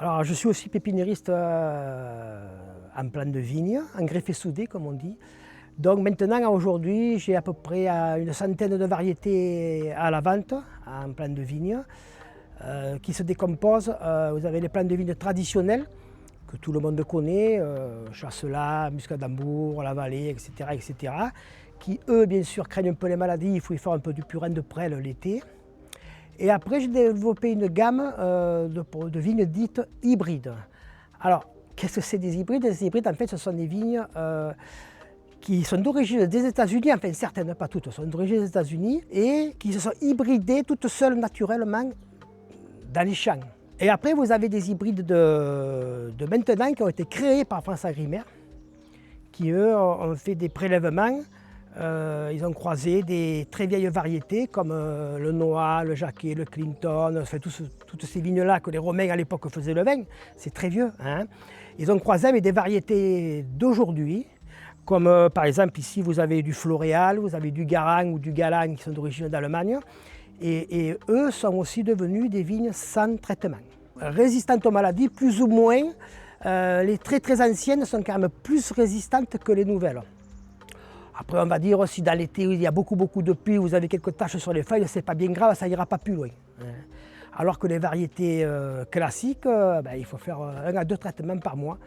Alors, je suis aussi pépiniériste en plan de vigne, en greffé soudé comme on dit. Donc maintenant, aujourd'hui, j'ai à peu près une centaine de variétés à la vente en plan de vigne qui se décomposent. Vous avez les plants de vigne traditionnels que tout le monde connaît, Chasselas, Muscat d'Hambourg, La Vallée, etc., etc., qui eux, bien sûr, craignent un peu les maladies, il faut y faire un peu du purin de prêle l'été. Et après, j'ai développé une gamme de vignes dites hybrides. Alors, qu'est-ce que c'est des hybrides? Les hybrides, en fait, ce sont des vignes qui sont d'origine des États-Unis, enfin certaines, pas toutes, sont d'origine des États-Unis, et qui se sont hybridées toutes seules naturellement dans les champs. Et après, vous avez des hybrides de maintenant qui ont été créés par France Agrimaire, qui eux ont fait des prélèvements. Ils ont croisé des très vieilles variétés comme le Noah, le Jacquet, le Clinton, enfin, toutes ces vignes-là que les Romains à l'époque faisaient le vin, c'est très vieux. Hein. Ils ont croisé avec des variétés d'aujourd'hui, comme par exemple ici vous avez du Floréal, vous avez du Garang ou du Galang qui sont d'origine d'Allemagne. Et eux sont aussi devenus des vignes sans traitement. Résistantes aux maladies, plus ou moins. Les très anciennes sont quand même plus résistantes que les nouvelles. Après, on va dire, si dans l'été il y a beaucoup de pluie, vous avez quelques taches sur les feuilles, c'est pas bien grave, ça ira pas plus loin. Alors que les variétés classiques, il faut faire 1 à 2 traitements par mois.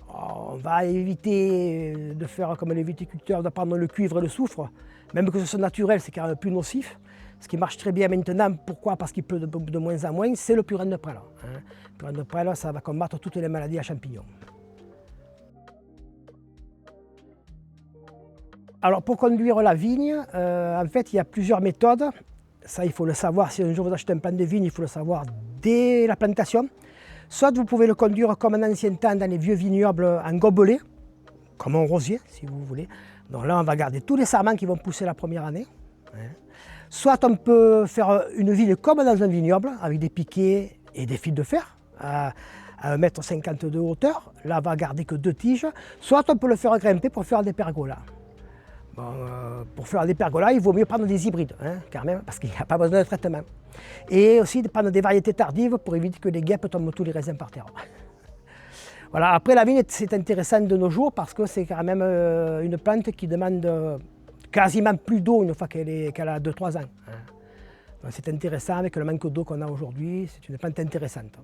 On va éviter de faire comme les viticulteurs, de prendre le cuivre et le soufre. Même que ce soit naturel, c'est quand même plus nocif. Ce qui marche très bien maintenant, pourquoi? Parce qu'il pleut de moins en moins, c'est le purin de prêle. Le purin de prêle, ça va combattre toutes les maladies à champignons. Alors pour conduire la vigne, en fait, il y a plusieurs méthodes. Ça, il faut le savoir. Si un jour vous achetez un plan de vigne, il faut le savoir dès la plantation. Soit vous pouvez le conduire comme en ancien temps dans les vieux vignobles en gobelet, comme un rosier, si vous voulez. Donc là, on va garder tous les sarments qui vont pousser la première année. Soit on peut faire une vigne comme dans un vignoble, avec des piquets et des fils de fer à 1,50 m de hauteur. Là, on va garder que 2 tiges. Soit on peut le faire grimper pour faire des pergolas. Bon, pour faire des pergolas, il vaut mieux prendre des hybrides, quand même, parce qu'il n'y a pas besoin de traitement. Et aussi de prendre des variétés tardives pour éviter que les guêpes tombent tous les raisins par terre. Voilà. Après, la vigne, c'est intéressant de nos jours parce que c'est quand même une plante qui demande quasiment plus d'eau une fois qu'elle a 2-3 ans. Donc c'est intéressant avec le manque d'eau qu'on a aujourd'hui, c'est une plante intéressante.